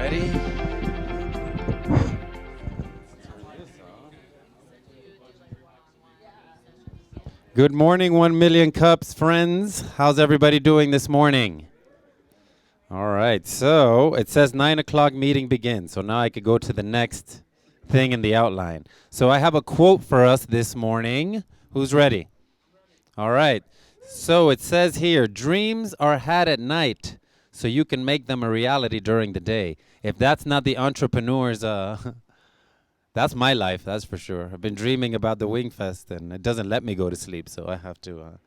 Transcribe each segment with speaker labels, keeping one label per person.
Speaker 1: Ready? Good morning, 1 million cups, friends. How's everybody doing this morning? All right, so it says 9 o'clock meeting begins. So now I could go to the next thing in the outline. So I have a quote for us this morning. Who's ready? All right. So it says here, dreams are had at night, so you can make them a reality during the day. If that's not the entrepreneur's, that's my life, that's for sure. I've been dreaming about the Wingfest, and it doesn't let me go to sleep, so I have to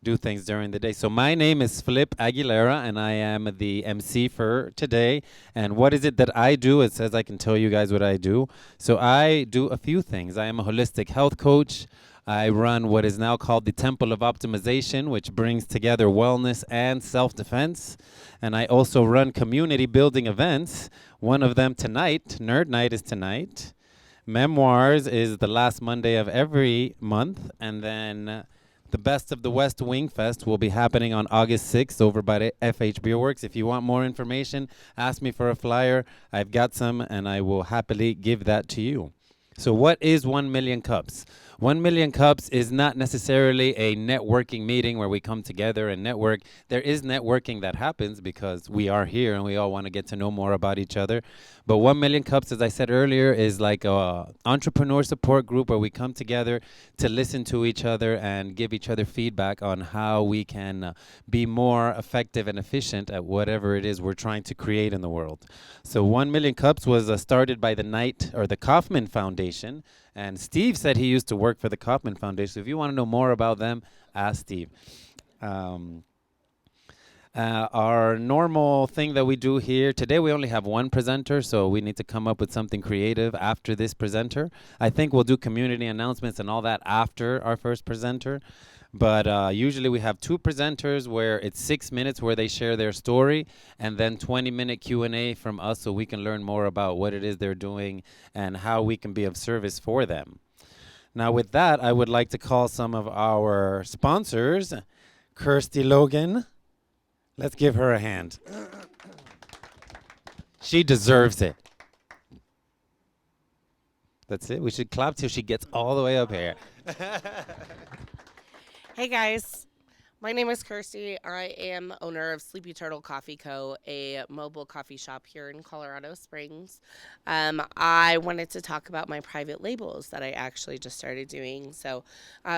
Speaker 1: do things during the day. So my name is Flip Aguilera, and I am the MC for today. And what is it that I do? It says I can tell you guys what I do. So I do a few things. I am a holistic health coach. I run what is now called the Temple of Optimization, which brings together wellness and self-defense. And I also run community building events. One of them tonight, Nerd Night is tonight. Memoirs is the last Monday of every month. And then the Best of the West Wing Fest will be happening on August 6th over by the FH Beer Works. If you want more information, ask me for a flyer. I've got some, and I will happily give that to you. So what is 1 million cups? 1 million cups is not necessarily a networking meeting where we come together and network. There is networking that happens because we are here and we all want to get to know more about each other. But 1 million cups, as I said earlier, is like a entrepreneur support group where we come together to listen to each other and give each other feedback on how we can be more effective and efficient at whatever it is we're trying to create in the world. So 1 million cups was started by the Kaufman Foundation. And Steve said he used to work for the Kaufman Foundation. So if you want to know more about them, ask Steve. Our normal thing that we do here, today we only have one presenter, so we need to come up with something creative after this presenter. I think we'll do community announcements and all that after our first presenter. But usually we have two presenters where it's 6 minutes where they share their story, and then 20-minute Q&A from us so we can learn more about what it is they're doing and how we can be of service for them. Now with that, I would like to call some of our sponsors. Kirsty Logan. Let's give her a hand. She deserves it. That's it. We should clap till she gets all the way up here.
Speaker 2: Hey guys, my name is Kirsty. I am owner of Sleepy Turtle Coffee Co., a mobile coffee shop here in Colorado Springs. I wanted to talk about my private labels that I actually just started doing. So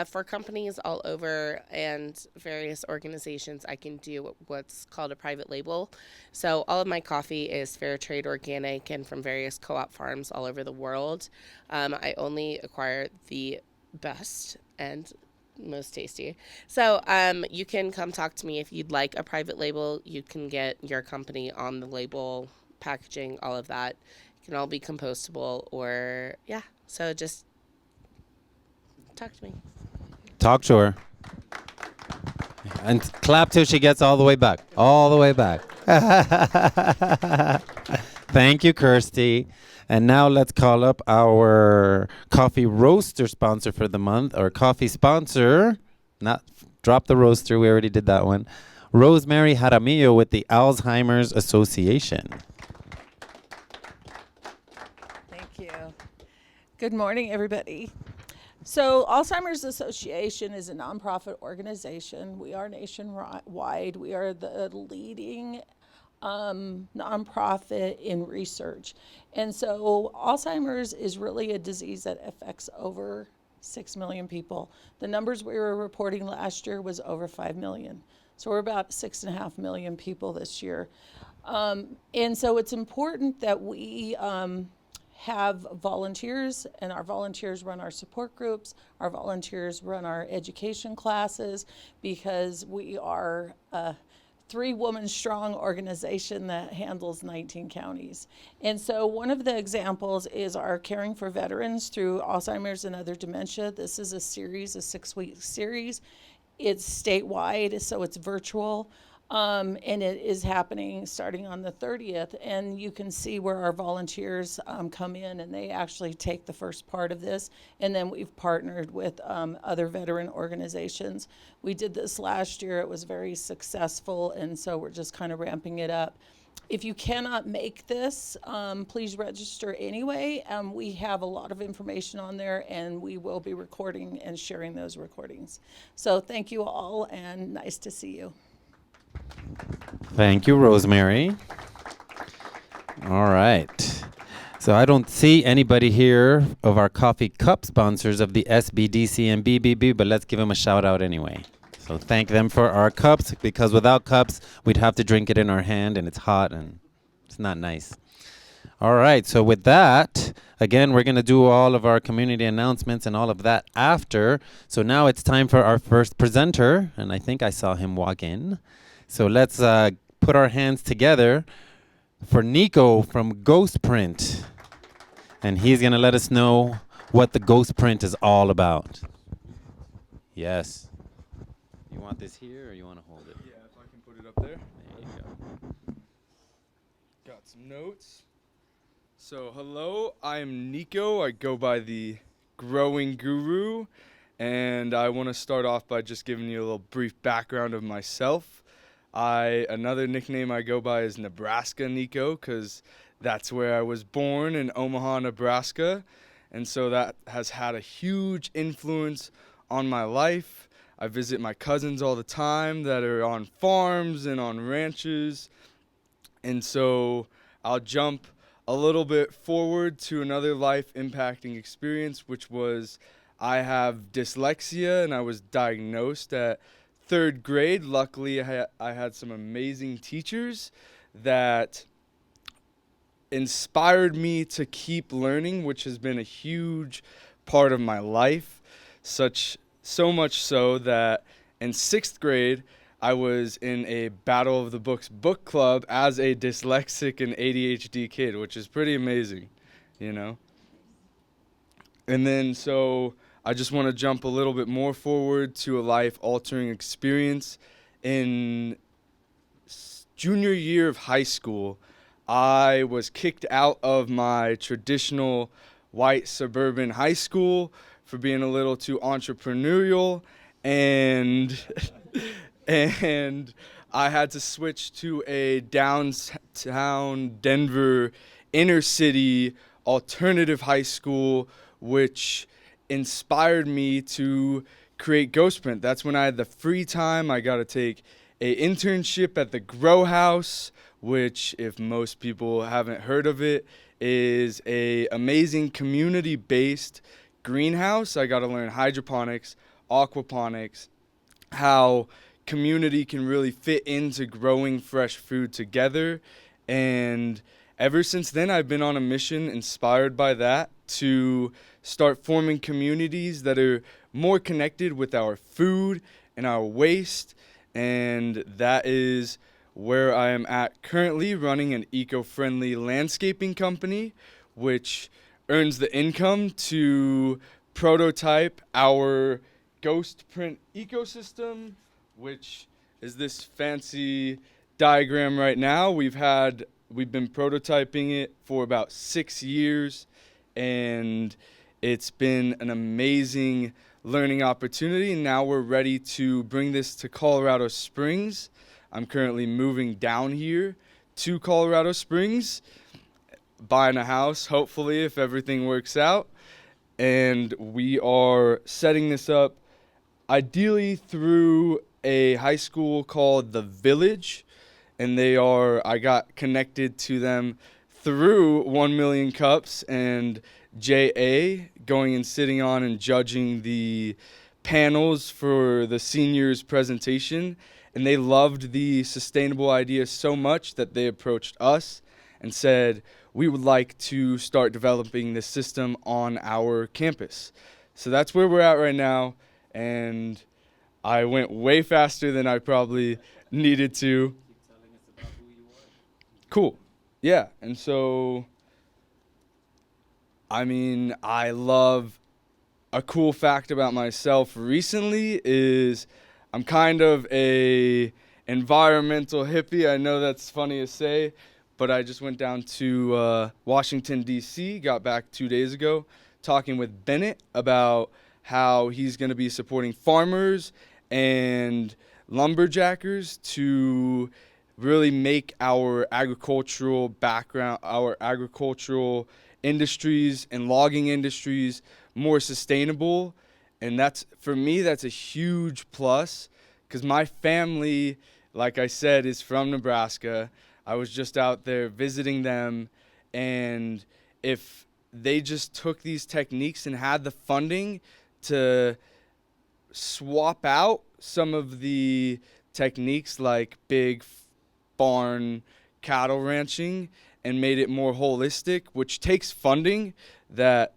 Speaker 2: for companies all over and various organizations, I can do what's called a private label. So all of my coffee is fair trade organic and from various co-op farms all over the world. I only acquire the best and most tasty. So you can come talk to me if you'd like a private label. You can get your company on the label, packaging, all of that. It can all be compostable or, yeah. So just talk to me.
Speaker 1: Talk to her. And clap till she gets all the way back. All the way back. Thank you, Kirsty. And now let's call up our coffee roaster sponsor for the month, or coffee sponsor. Not drop the roaster. We already did that one. Rosemary Jaramillo with the Alzheimer's Association.
Speaker 3: Thank you. Good morning, everybody. So Alzheimer's Association is a nonprofit organization. We are nationwide. We are the leading nonprofit in research. And so Alzheimer's is really a disease that affects over 6 million people. The numbers we were reporting last year was over 5 million. So we're about 6.5 million people this year. And so it's important that we have volunteers, and our volunteers run our support groups. Our volunteers run our education classes, because we are 3-woman strong organization that handles 19 counties. And so one of the examples is our Caring for Veterans Through Alzheimer's and Other Dementia. This is a series, a 6-week series. It's statewide, so it's virtual. And it is happening starting on the 30th. And you can see where our volunteers come in, and they actually take the first part of this. And then we've partnered with other veteran organizations. We did this last year. It was very successful, and so we're just kind of ramping it up. If you cannot make this, please register anyway. We have a lot of information on there, and we will be recording and sharing those recordings. So thank you all, and nice to see you.
Speaker 1: Thank you, Rosemary. All right. So I don't see anybody here of our coffee cup sponsors of the SBDC and BBB, but let's give them a shout out anyway. So thank them for our cups, because without cups, we'd have to drink it in our hand, and it's hot and it's not nice. All right, so with that, again, we're going to do all of our community announcements and all of that after. So now it's time for our first presenter, and I think I saw him walk in. So let's put our hands together for Niko from Ghostprint. And he's going to let us know what the Ghostprint is all about. Yes. You want this here or you want to hold it?
Speaker 4: Yeah, if I can put it up there.
Speaker 1: There you go.
Speaker 4: Got some notes. So, hello, I'm Niko. I go by the Growing Guru, and I want to start off by just giving you a little brief background of myself. Another nickname I go by is Nebraska Niko, because that's where I was born, in Omaha, Nebraska, and so that has had a huge influence on my life. I visit my cousins all the time that are on farms and on ranches, and so I'll jump a little bit forward to another life-impacting experience, which was I have dyslexia, and I was diagnosed at 3rd grade. Luckily, I had some amazing teachers that inspired me to keep learning, which has been a huge part of my life. So much so that in 6th grade, I was in a Battle of the Books book club as a dyslexic and ADHD kid, which is pretty amazing, you know. And then so I just want to jump a little bit more forward to a life-altering experience. In junior year of high school, I was kicked out of my traditional white suburban high school for being a little too entrepreneurial, and and I had to switch to a downtown Denver inner city alternative high school, which inspired me to create Ghostprint. That's when I had the free time. I got to take an internship at the Grow House, which, if most people haven't heard of it, is a amazing community-based greenhouse. I got to learn hydroponics, aquaponics, how community can really fit into growing fresh food together. And ever since then, I've been on a mission inspired by that to start forming communities that are more connected with our food and our waste. And that is where I am at currently, running an eco-friendly landscaping company, which earns the income to prototype our Ghostprint ecosystem, which is this fancy diagram right now. We've been prototyping it for about 6 years, and it's been an amazing learning opportunity. Now we're ready to bring this to Colorado Springs. I'm currently moving down here to Colorado Springs, buying a house, hopefully, if everything works out. And we are setting this up ideally through a high school called The Village. And I got connected to them through 1 Million Cups and JA, going and sitting on and judging the panels for the seniors presentation. And they loved the sustainable idea so much that they approached us and said, we would like to start developing this system on our campus. So that's where we're at right now. And I went way faster than I probably needed to.
Speaker 1: Keep telling us about who you are.
Speaker 4: Cool. Yeah. And so, I love a cool fact about myself recently is I'm kind of a environmental hippie. I know that's funny to say, but I just went down to Washington, D.C., got back 2 days ago, talking with Bennett about how he's going to be supporting farmers and lumberjackers to really make our agricultural background, our agricultural industries and logging industries more sustainable. And that's, for me, that's a huge plus, because my family, like I said, is from Nebraska. I was just out there visiting them, and if they just took these techniques and had the funding to swap out some of the techniques like big barn cattle ranching and made it more holistic, which takes funding that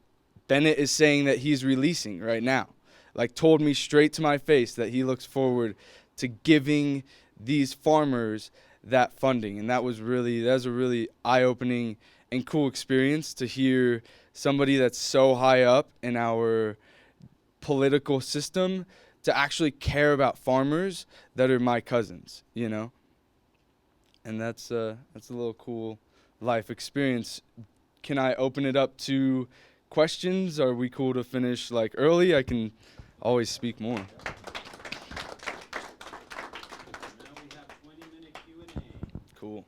Speaker 4: Bennett is saying that he's releasing right now. Like, told me straight to my face that he looks forward to giving these farmers that funding. And that was a really eye-opening and cool experience to hear somebody that's so high up in our political system to actually care about farmers that are my cousins, you know? And that's a little cool life experience. Can I open it up to questions? Are we cool to finish like early? I can always speak more.
Speaker 1: Now we have 20-minute Q&A.
Speaker 4: Cool.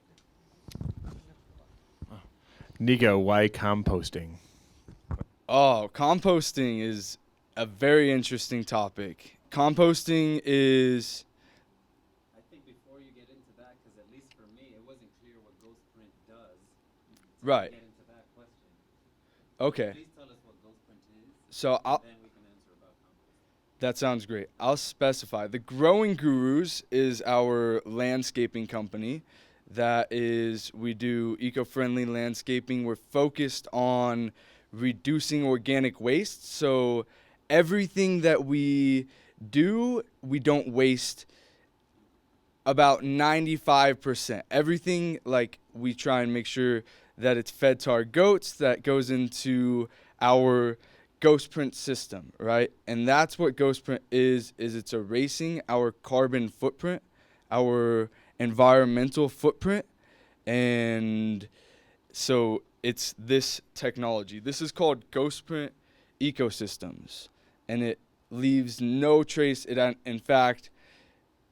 Speaker 5: Niko, why composting?
Speaker 4: Oh, composting is a very interesting topic. Composting is...
Speaker 1: I think before you get into that, because at least for me, it wasn't clear what Ghostprint does.
Speaker 4: Right.
Speaker 1: Get into that question.
Speaker 4: Okay.
Speaker 1: Please tell us what Ghostprint is,
Speaker 4: So
Speaker 1: then we can answer about composting.
Speaker 4: that sounds great. I'll specify. The Growing Gurus is our landscaping company. That is, we do eco-friendly landscaping. We're focused on reducing organic waste. So everything that we do, we don't waste. About 95%. Everything, like, we try and make sure that it's fed to our goats, that goes into our Ghostprint system, right? And that's what Ghostprint is it's erasing our carbon footprint, our environmental footprint. And so it's this technology. This is called Ghostprint Ecosystems, and it leaves no trace. In fact,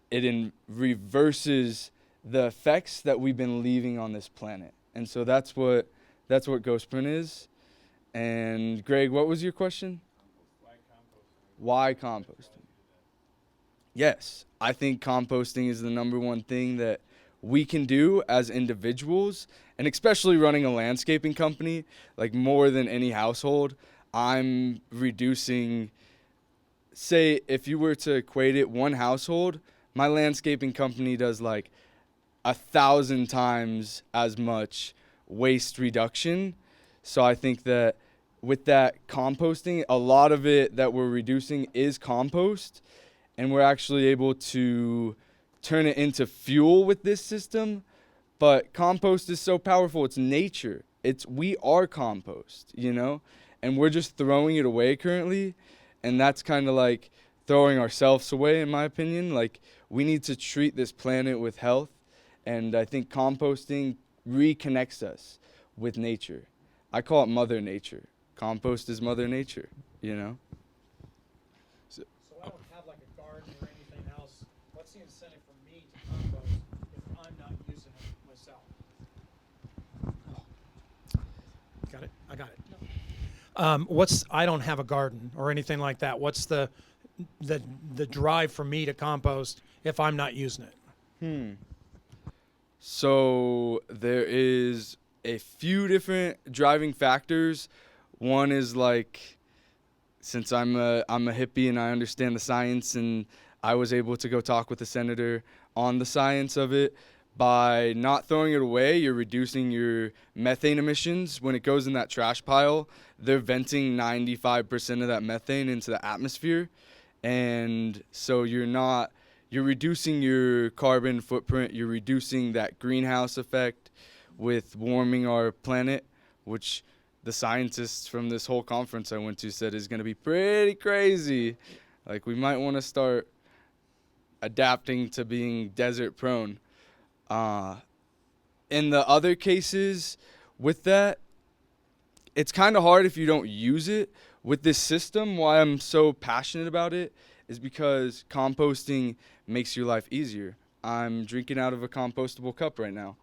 Speaker 4: it reverses the effects that we've been leaving on this planet. And so that's what Ghostprint is. And Greg, what was your question? Why composting? Yes, I think composting is the number one thing that we can do as individuals, and especially running a landscaping company, like more than any household. I'm reducing, say, if you were to equate it, one household, my landscaping company does like 1,000 times as much waste reduction. So I think that with that composting, a lot of it that we're reducing is compost, and we're actually able to turn it into fuel with this system. But compost is so powerful. It's nature. We are compost, you know, and we're just throwing it away currently. And that's kind of like throwing ourselves away, in my opinion. Like, we need to treat this planet with health. And I think composting reconnects us with nature. I call it Mother Nature. Compost is Mother Nature, you know?
Speaker 6: So I don't have like a garden or anything else. What's the incentive for me to compost if I'm not using it myself? Got it? I got it. I don't have a garden or anything like that. What's the drive for me to compost if I'm not using it?
Speaker 4: So there is a few different driving factors. One is like, since I'm a hippie and I understand the science, and I was able to go talk with the senator on the science of it. By not throwing it away, you're reducing your methane emissions. When it goes in that trash pile, they're venting 95% of that methane into the atmosphere. And so you're reducing your carbon footprint. You're reducing that greenhouse effect with warming our planet, which the scientists from this whole conference I went to said is going to be pretty crazy. Like, we might want to start adapting to being desert prone. In the other cases with that, it's kind of hard if you don't use it. With this system, why I'm so passionate about it is because composting makes your life easier. I'm drinking out of a compostable cup right now.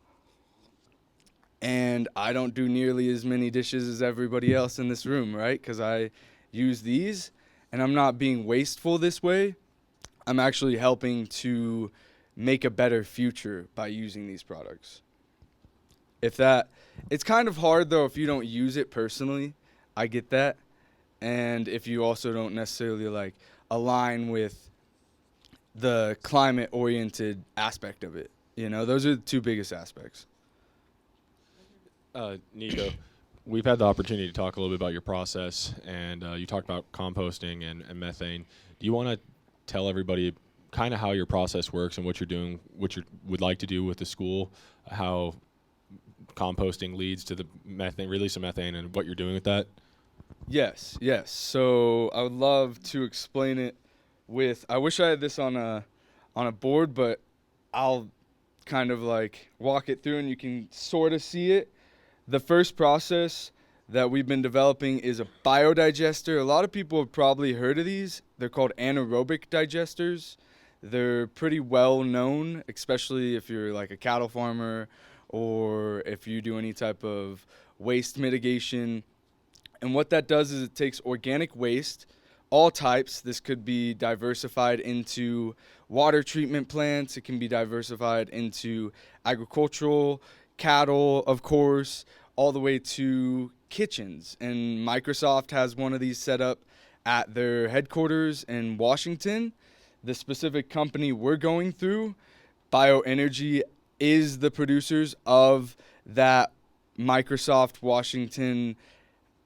Speaker 4: And I don't do nearly as many dishes as everybody else in this room, right? Because I use these, and I'm not being wasteful this way. I'm actually helping to make a better future by using these products. It's kind of hard though if you don't use it personally. I get that. And if you also don't necessarily like align with the climate oriented aspect of it. You know, those are the two biggest aspects.
Speaker 7: Niko, we've had the opportunity to talk a little bit about your process, and you talked about composting and methane. Do you want to tell everybody kind of how your process works and what you're doing, what you would like to do with the school, how composting leads to the methane release of methane, and what you're doing with that?
Speaker 4: Yes. So I would love to explain it with. I wish I had this on a board, but I'll kind of like walk it through, and you can sort of see it. The first process that we've been developing is a biodigester. A lot of people have probably heard of these. They're called anaerobic digesters. They're pretty well known, especially if you're like a cattle farmer or if you do any type of waste mitigation. And what that does is it takes organic waste, all types. This could be diversified into water treatment plants. It can be diversified into agricultural, cattle, of course, all the way to kitchens. And Microsoft has one of these set up at their headquarters in Washington. The specific company we're going through, Bioenergy, is the producers of that Microsoft Washington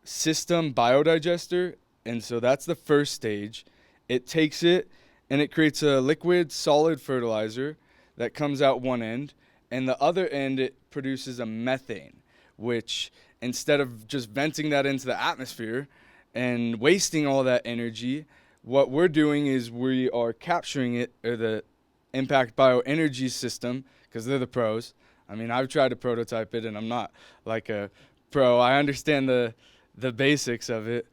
Speaker 4: system biodigester. And so that's the first stage. It takes it and it creates a liquid solid fertilizer that comes out one end, and the other end it produces a methane, which instead of just venting that into the atmosphere and wasting all that energy, what we're doing is we are capturing it, or the Impact Bioenergy system, because they're the pros. I mean, I've tried to prototype it and I'm not like a pro. I understand the basics of it,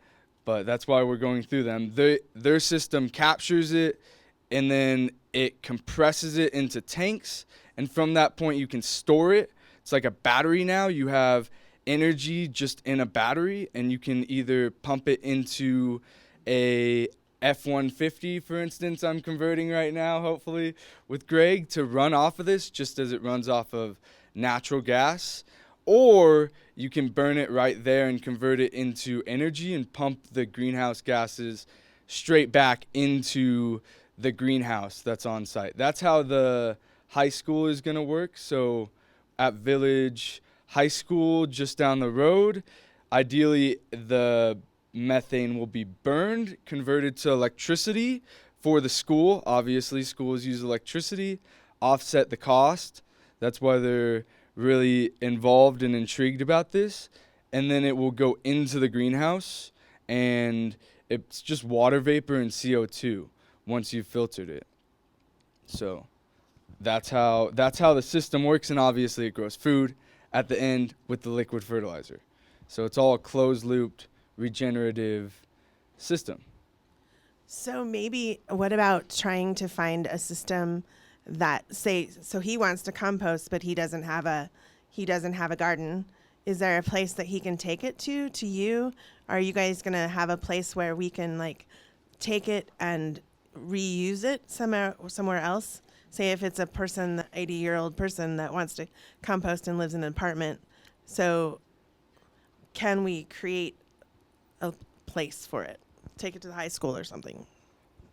Speaker 4: but that's why we're going through them. Their system captures it, and then it compresses it into tanks, and from that point you can store it. It's like a battery now. You have energy just in a battery, and you can either pump it into a F-150, for instance. I'm converting right now, hopefully, with Greg to run off of this just as it runs off of natural gas. Or you can burn it right there and convert it into energy and pump the greenhouse gases straight back into the greenhouse that's on site. That's how the high school is going to work. So at Village High School just down the road, ideally the methane will be burned, converted to electricity for the school. Obviously, schools use electricity, offset the cost. That's why they're really involved and intrigued about this. And then it will go into the greenhouse, and it's just water vapor and CO2 once you've filtered it. So that's how the system works, and obviously it grows food at the end with the liquid fertilizer. So it's all a closed-looped, regenerative system.
Speaker 8: So maybe what about trying to find a system that so he wants to compost but he doesn't have a garden. Is there a place that he can take it to you? Are you guys going to have a place where we can like take it and reuse it somewhere else? Say if it's a person, 80-year-old person that wants to compost and lives in an apartment. So can we create a place for it? Take it to the high school or something.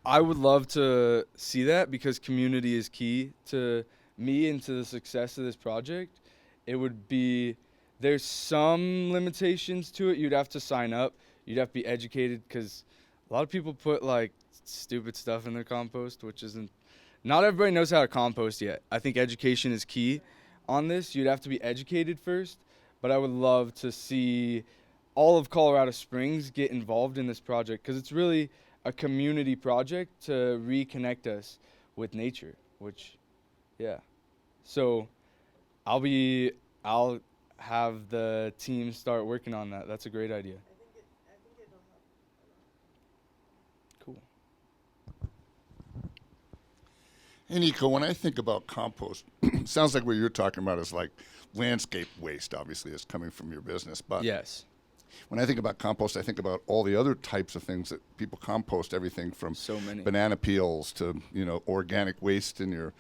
Speaker 4: I would love to see that, because community is key to me and to the success of this project. There's some limitations to it. You'd have to sign up. You'd have to be educated, because a lot of people put like stupid stuff in their compost, which isn't, not everybody knows how to compost yet. I think education is key on this. You'd have to be educated first, but I would love to see all of Colorado Springs get involved in this project, because it's really a community project to reconnect us with nature, which, yeah. So I'll have the team start working on that. That's a great idea. Cool.
Speaker 9: Hey, Nico, when I think about compost, sounds like what you're talking about is like landscape waste, obviously, is coming from your business. But
Speaker 4: Yes.
Speaker 9: when I think about compost, I think about all the other types of things that people compost, everything from
Speaker 4: So many.
Speaker 9: banana peels to, organic waste in your,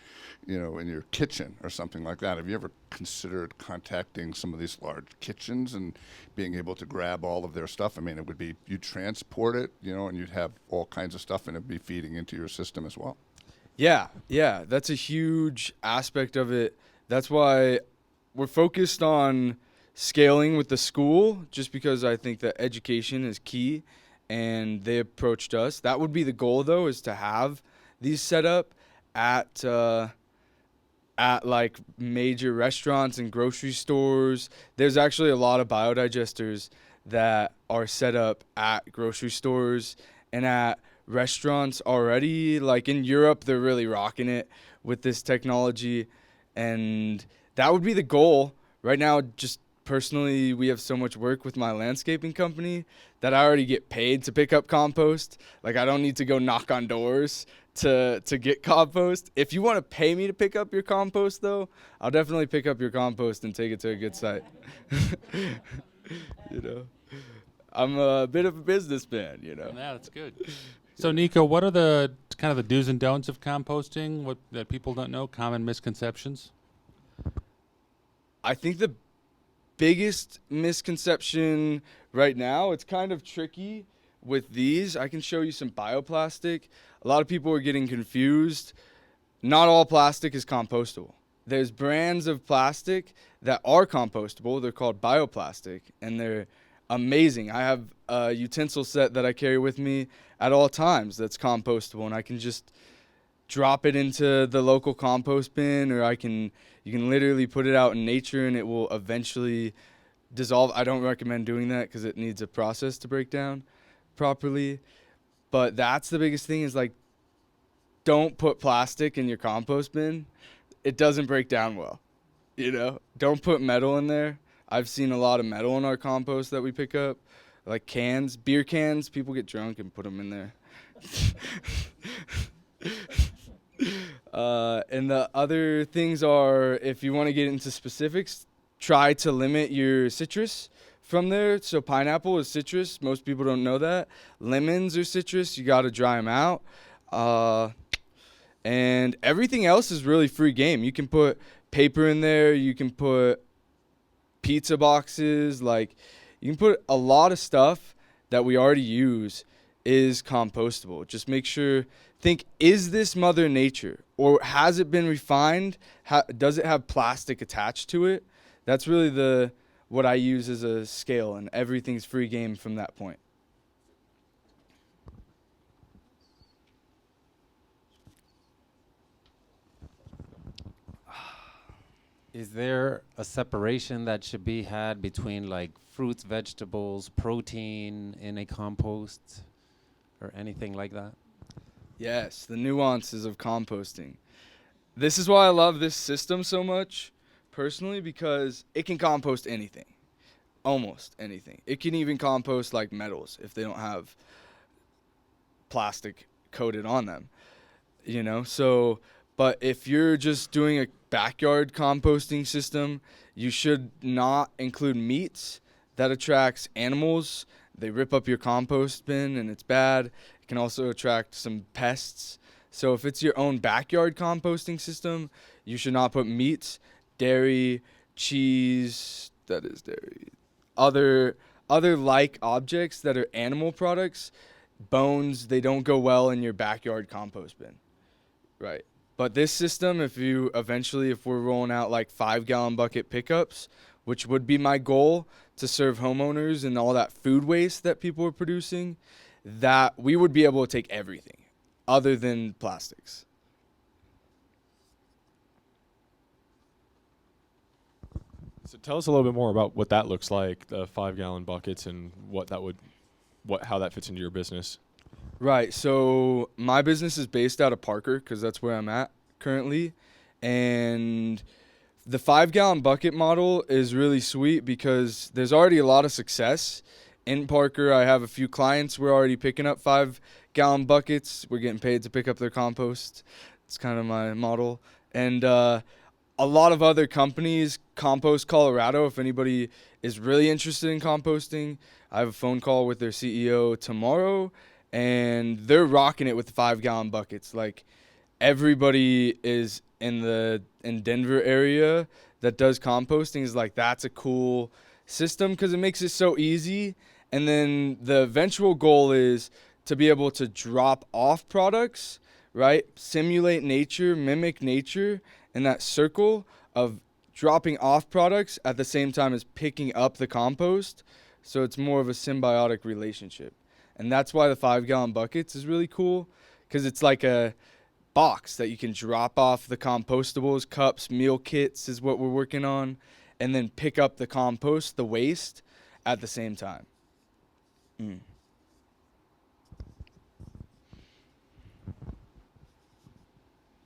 Speaker 9: in your kitchen or something like that. Have you ever considered contacting some of these large kitchens and being able to grab all of their stuff? I mean, it would be, you'd transport it, and you'd have all kinds of stuff and it'd be feeding into your system as well.
Speaker 4: Yeah, that's a huge aspect of it. That's why we're focused on scaling with the school, just because I think that education is key, and they approached us. That would be the goal, though, is to have these set up at like major restaurants and grocery stores. There's actually a lot of biodigesters that are set up at grocery stores and at restaurants already. Like in Europe, they're really rocking it with this technology, and that would be the goal. Right now, just personally, we have so much work with my landscaping company that I already get paid to pick up compost. Like, I don't need to go knock on doors to get compost. If you want to pay me to pick up your compost, though, I'll definitely pick up your compost and take it to a good site. I'm a bit of a businessman,
Speaker 10: Yeah, that's good. So, Niko, what are the kind of the do's and don'ts of composting? What that people don't know? Common misconceptions.
Speaker 4: I think the biggest misconception right now, it's kind of tricky with these. I can show you some bioplastic. A lot of people are getting confused. Not all plastic is compostable. There's brands of plastic that are compostable. They're called bioplastic, and they're amazing. I have a utensil set that I carry with me at all times that's compostable, and I can just drop it into the local compost bin, or you can literally put it out in nature and it will eventually dissolve. I don't recommend doing that because it needs a process to break down properly. But that's the biggest thing, is like, don't put plastic in your compost bin. It doesn't break down well. Don't put metal in there. I've seen a lot of metal in our compost that we pick up, like cans, beer cans. People get drunk and put them in there. And the other things are, if you want to get into specifics, try to limit your citrus from there. So pineapple is citrus. Most people don't know that. Lemons are citrus. You got to dry them out. And everything else is really free game. You can put paper in there. You can put pizza boxes. Like, you can put a lot of stuff that we already use is compostable. Just make sure, think, is this Mother Nature, or has it been refined? Does it have plastic attached to it? That's really what I use as a scale, and everything's free game from that point.
Speaker 1: Is there a separation that should be had between like fruits, vegetables, protein in a compost or anything like that?
Speaker 4: Yes, the nuances of composting. This is why I love this system so much, personally, because it can compost anything, almost anything. It can even compost like metals if they don't have plastic coated on them, So, but if you're just doing a backyard composting system, you should not include meats. That attracts animals. They rip up your compost bin, and it's bad. It can also attract some pests. So if it's your own backyard composting system, you should not put meats, dairy, cheese, that is dairy, other like objects that are animal products, bones, they don't go well in your backyard compost bin. Right. But this system, if we're rolling out like 5-gallon bucket pickups, which would be my goal to serve homeowners and all that food waste that people are producing, that we would be able to take everything other than plastics.
Speaker 7: So tell us a little bit more about what that looks like, the 5-gallon buckets, and how that fits into your business.
Speaker 4: Right. So my business is based out of Parker because that's where I'm at currently. And the 5-gallon bucket model is really sweet because there's already a lot of success in Parker. I have a few clients. We're already picking up 5-gallon buckets. We're getting paid to pick up their compost. It's kind of my model. And a lot of other companies compost Colorado. If anybody is really interested in composting, I have a phone call with their CEO tomorrow, and they're rocking it with the 5-gallon buckets. Like, everybody is in Denver area that does composting is like, that's a cool system because it makes it so easy. And then the eventual goal is to be able to drop off products, right? Simulate nature, mimic nature in that circle of dropping off products at the same time as picking up the compost. So it's more of a symbiotic relationship. And that's why the 5-gallon buckets is really cool, because it's like a box that you can drop off the compostables, cups, meal kits is what we're working on, and then pick up the compost, the waste, at the same time.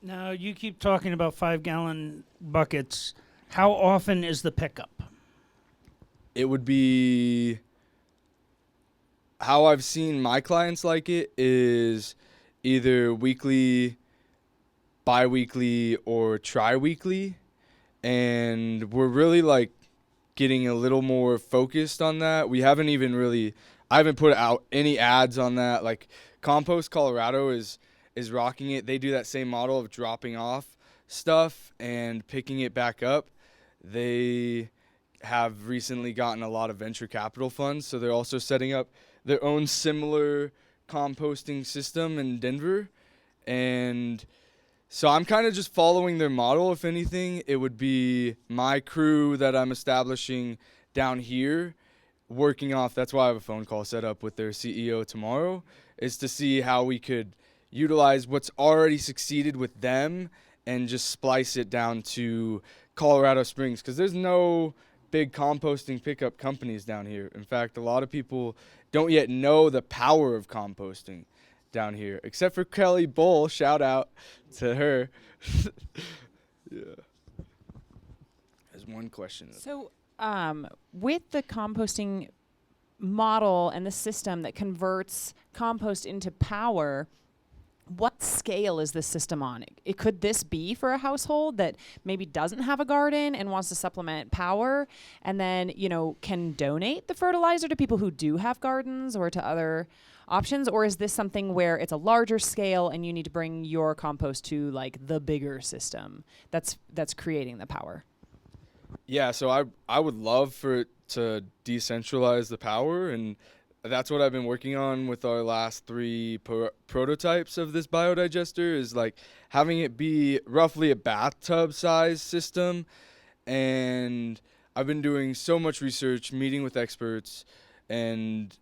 Speaker 11: Now, you keep talking about 5-gallon buckets. How often is the pickup?
Speaker 4: It would be, how I've seen my clients like it is either weekly, bi-weekly, or tri-weekly. And we're really like getting a little more focused on that. We haven't even really, I haven't put out any ads on that. Like, Compost Colorado is rocking it. They do that same model of dropping off stuff and picking it back up. They have recently gotten a lot of venture capital funds, so they're also setting up their own similar composting system in Denver. And so I'm kind of just following their model. If anything, it would be my crew that I'm establishing down here working off. That's why I have a phone call set up with their CEO tomorrow, is to see how we could utilize what's already succeeded with them and just splice it down to Colorado Springs, because there's no big composting pickup companies down here. In fact, a lot of people don't yet know the power of composting down here, except for Kelly Bull. Shout out to her. Yeah. There's one question.
Speaker 12: So, with the composting model and the system that converts compost into power, what scale is this system on? Could this be for a household that maybe doesn't have a garden and wants to supplement power, and then, can donate the fertilizer to people who do have gardens or to other options? Or is this something where it's a larger scale and you need to bring your compost to like the bigger system that's creating the power?
Speaker 4: Yeah, so I would love for it to decentralize the power, and that's what I've been working on with our last 3 prototypes of this biodigester, is like having it be roughly a bathtub size system. And I've been doing so much research, meeting with experts, and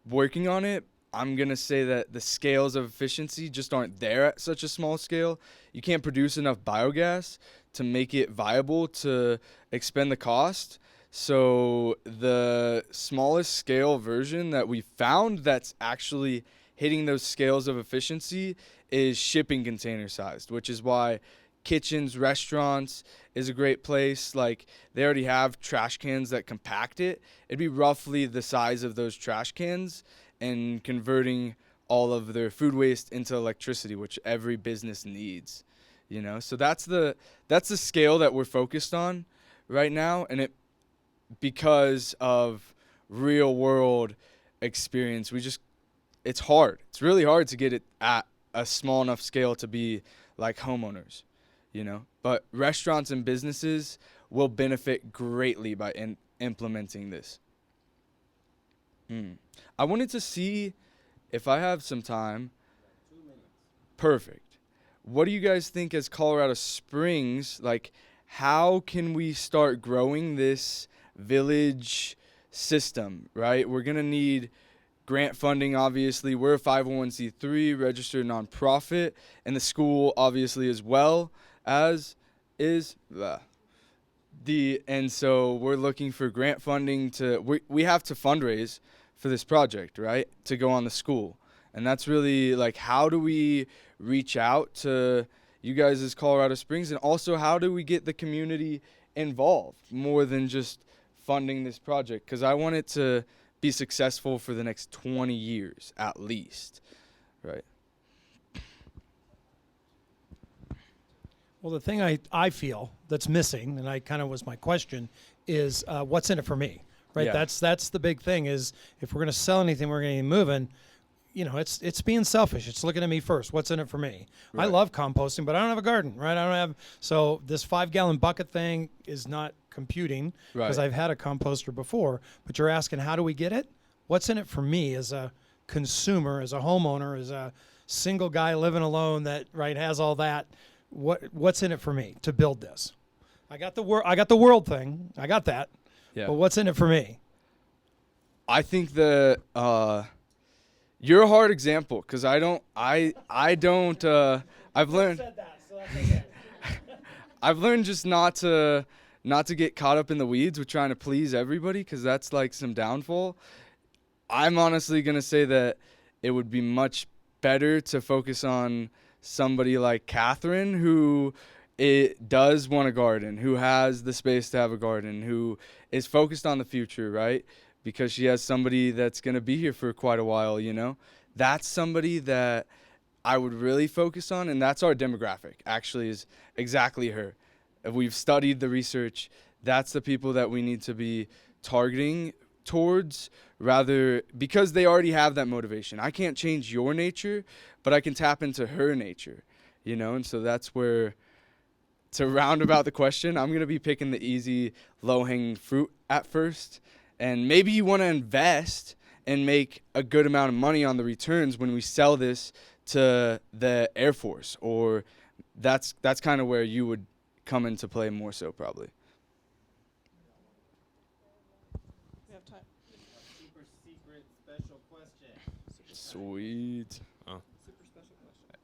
Speaker 4: working on it. I'm going to say that the scales of efficiency just aren't there at such a small scale. You can't produce enough biogas to make it viable to expend the cost. So the smallest scale version that we found that's actually hitting those scales of efficiency is shipping container sized, which is why kitchens, restaurants is a great place. Like, they already have trash cans that compact it. It'd be roughly the size of those trash cans, and converting all of their food waste into electricity, which every business needs, So that's the scale that we're focused on right now. And because of real world experience, it's hard. It's really hard to get it at a small enough scale to be like homeowners, But restaurants and businesses will benefit greatly by implementing this. I wanted to see if I have some time. 2 minutes. Perfect. What do you guys think as Colorado Springs? Like, how can we start growing this village system, right? We're going to need grant funding, obviously. We're a 501c3 registered nonprofit, and the school obviously as well as is and so we're looking for grant funding we have to fundraise for this project, right, to go on the school. And that's really like, how do we reach out to you guys as Colorado Springs, and also how do we get the community involved more than just funding this project? Because I want it to be successful for the next 20 years at least, right?
Speaker 6: Well, the thing I feel that's missing, and I kind of was my question, is what's in it for me, right?
Speaker 4: Yeah.
Speaker 6: That's the big thing. Is if we're going to sell anything, we're going to get moving. You know, it's being selfish. It's looking at me first. What's in it for me? I
Speaker 4: Right.
Speaker 6: love composting, but I don't have a garden, right? I don't have. So this 5-gallon bucket thing is not computing because
Speaker 4: Right.
Speaker 6: I've had a composter before. But you're asking, how do we get it? What's in it for me as a consumer, as a homeowner, as a single guy living alone that has all that? What's in it for me to build this? I got the world thing. I got that.
Speaker 4: Yeah.
Speaker 6: But what's in it for me?
Speaker 4: I think you're a hard example because I don't. I've learned. I've learned just not to get caught up in the weeds with trying to please everybody because that's like some downfall. I'm honestly gonna say that it would be much better to focus on somebody like Catherine who does want a garden, who has the space to have a garden, who is focused on the future, right? Because she has somebody that's going to be here for quite a while, you know? That's somebody that I would really focus on, and that's our demographic, actually, is exactly her. We've studied the research. That's the people that we need to be targeting towards, rather, because they already have that motivation. I can't change your nature, but I can tap into her nature, you know? And so that's where, to round about the question, I'm going to be picking the easy, low-hanging fruit at first. And maybe you want to invest and make a good amount of money on the returns when we sell this to the Air Force, or that's kind of where you would come into play more so probably.
Speaker 3: We have time.
Speaker 1: Super secret special question.
Speaker 4: Sweet.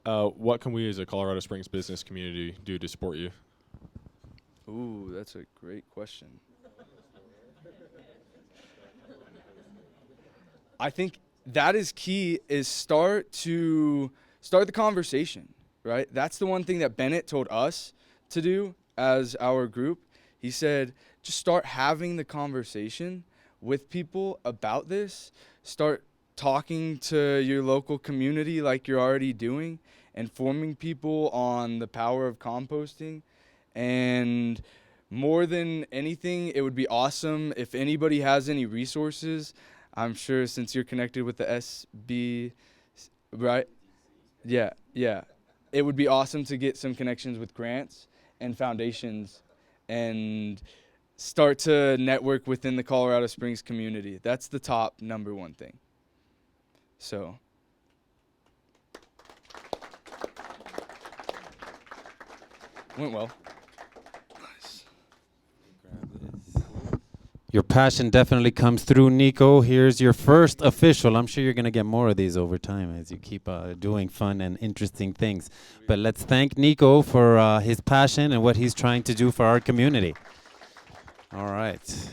Speaker 7: Oh. What can we as a Colorado Springs business community do to support you?
Speaker 4: Ooh, that's a great question. I think that is key, is start the conversation, right? That's the one thing that Bennett told us to do as our group. He said, just start having the conversation with people about this. Start talking to your local community like you're already doing, informing people on the power of composting. And more than anything, it would be awesome if anybody has any resources. I'm sure since you're connected with the SB, right? Yeah. It would be awesome to get some connections with grants and foundations and start to network within the Colorado Springs community. That's the top number one thing. So. Went well.
Speaker 1: Your passion definitely comes through, Niko. Here's your first official. I'm sure you're going to get more of these over time as you keep doing fun and interesting things. But let's thank Niko for his passion and what he's trying to do for our community. All right.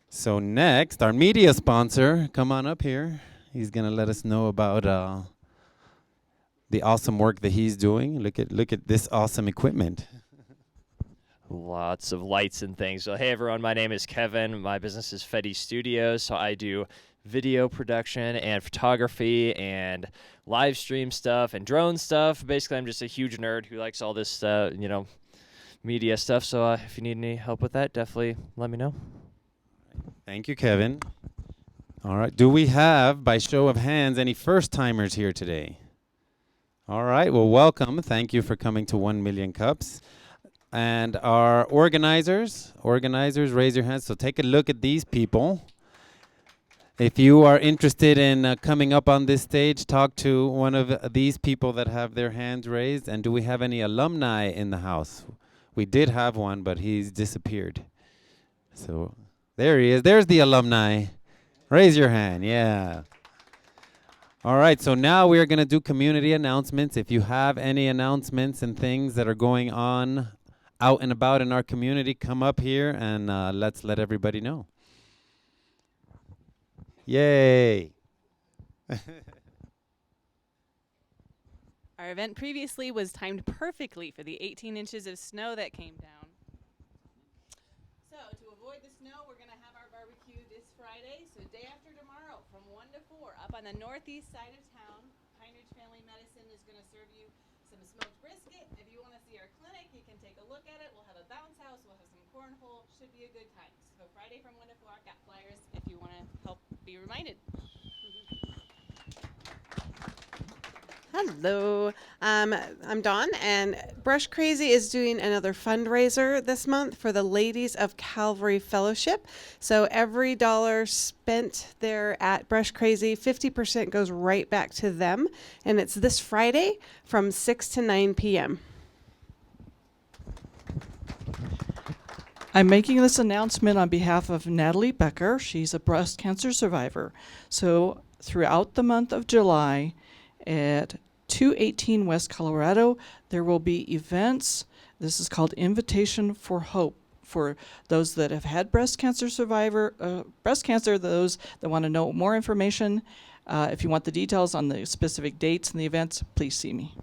Speaker 1: So next, our media sponsor, come on up here. He's going to let us know about the awesome work that he's doing. Look at this awesome equipment.
Speaker 13: Lots of lights and things. So, hey everyone, my name is Kevin. My business is Fedde Studios. So I do video production and photography and live stream stuff and drone stuff. Basically, I'm just a huge nerd who likes all this, media stuff. So if you need any help with that, definitely let me know.
Speaker 1: Thank you, Kevin. All right. Do we have, by show of hands, any first-timers here today? All right. Well, welcome. Thank you for coming to 1 Million Cups. And our organizers, raise your hands. So take a look at these people. If you are interested in coming up on this stage, talk to one of these people that have their hands raised. And do we have any alumni in the house? We did have one, but he's disappeared. So there he is. There's the alumni. Raise your hand. Yeah. All right. So now we are going to do community announcements. If you have any announcements and things that are going on out and about in our community, come up here and let's let everybody know. Yay.
Speaker 14: Our event previously was timed perfectly for the 18 inches of snow that came down. So to avoid the snow, we're going to have our barbecue this Friday. So day after tomorrow from 1 to 4 up on the northeast side of town. Pine Ridge Family Medicine is going to serve you some smoked brisket. If you want to see our clinic, you can take a look at it. We'll have a bounce house. We'll have some cornhole. Should be a good time. So Friday from 1 to 4, got flyers if you want to help be reminded.
Speaker 15: Hello, I'm Dawn, and Brush Crazy is doing another fundraiser this month for the Ladies of Calvary Fellowship. So every dollar spent there at Brush Crazy, 50% goes right back to them, and it's this Friday from 6 to 9 p.m.
Speaker 16: I'm making this announcement on behalf of Natalie Becker. She's a breast cancer survivor. So throughout the month of July at 218 West Colorado, there will be events. This is called Invitation for Hope for those that have had breast cancer, those that want to know more information. If you want the details on the specific dates and the events, please see me.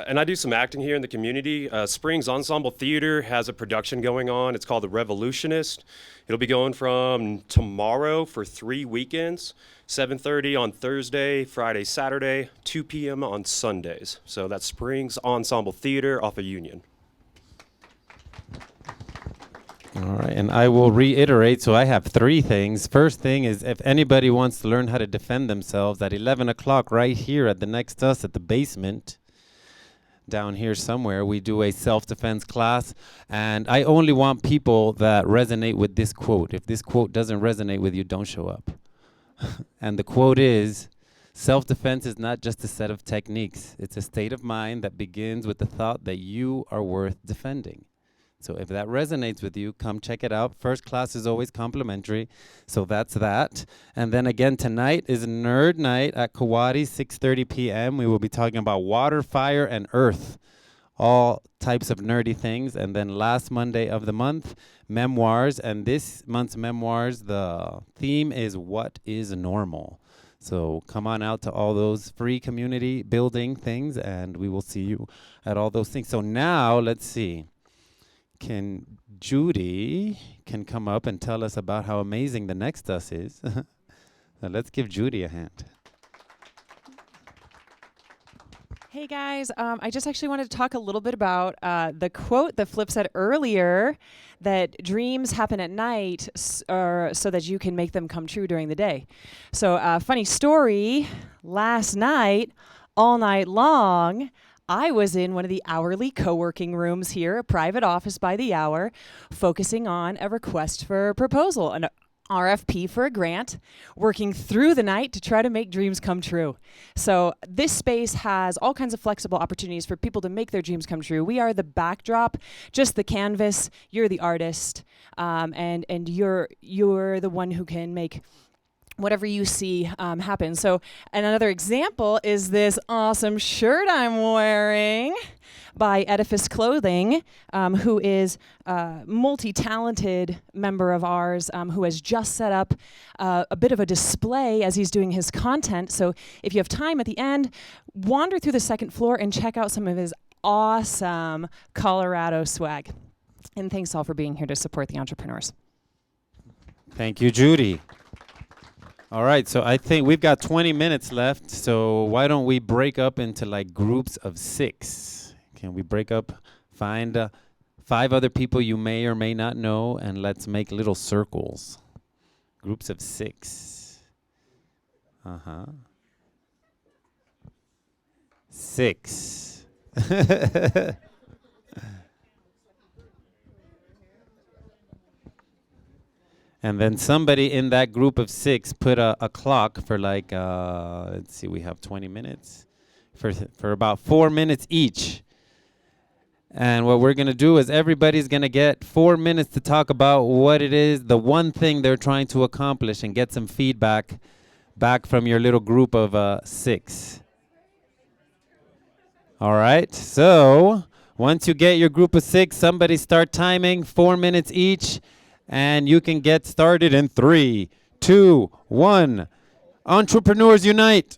Speaker 17: And I do some acting here in the community. Springs Ensemble Theater has a production going on. It's called The Revolutionist. It'll be going from tomorrow for 3 weekends, 7:30 on Thursday, Friday, Saturday, 2 p.m. on Sundays. So that's Springs Ensemble Theater off of Union.
Speaker 1: All right, and I will reiterate, so I have 3 things. First thing is, if anybody wants to learn how to defend themselves, at 11 o'clock right here at the next to us at the basement, down here somewhere, we do a self-defense class, and I only want people that resonate with this quote. If this quote doesn't resonate with you, don't show up. And the quote is, self-defense is not just a set of techniques. It's a state of mind that begins with the thought that you are worth defending. So if that resonates with you, come check it out. First class is always complimentary, so that's that. And then again, tonight is Nerd Night at Kawadi, 6:30 p.m. We will be talking about water, fire, and earth, all types of nerdy things. And then last Monday of the month, memoirs. And this month's memoirs, the theme is what is normal. So come on out to all those free community building things, and we will see you at all those things. So now, let's see. Can Judy come up and tell us about how amazing the next us is? Now let's give Judy a hand.
Speaker 12: Hey guys, I just actually wanted to talk a little bit about the quote that Flip said earlier, that dreams happen at night so that you can make them come true during the day. So funny story, last night, all night long, I was in one of the hourly co-working rooms here, a private office by the hour, focusing on a request for a proposal, an RFP for a grant, working through the night to try to make dreams come true. So this space has all kinds of flexible opportunities for people to make their dreams come true. We are the backdrop, just the canvas. You're the artist, and you're the one who can make whatever you see happen. So, and another example is this awesome shirt I'm wearing by Edifice Clothing, who is a multi-talented member of ours who has just set up a bit of a display as he's doing his content. So if you have time at the end, wander through the second floor and check out some of his awesome Colorado swag. And thanks all for being here to support the entrepreneurs.
Speaker 1: Thank you, Judy. All right, so I think we've got 20 minutes left, so why don't we break up into like groups of 6? Can we break up, find 5 other people you may or may not know, and let's make little circles. Groups of 6. 6. And then somebody in that group of 6 put a clock for like, let's see, we have 20 minutes, for about 4 minutes each. And what we're going to do is everybody's going to get 4 minutes to talk about what it is, the one thing they're trying to accomplish, and get some feedback back from your little group of 6. All right, so once you get your group of 6, somebody start timing, 4 minutes each. And you can get started in 3, 2, 1. Entrepreneurs Unite.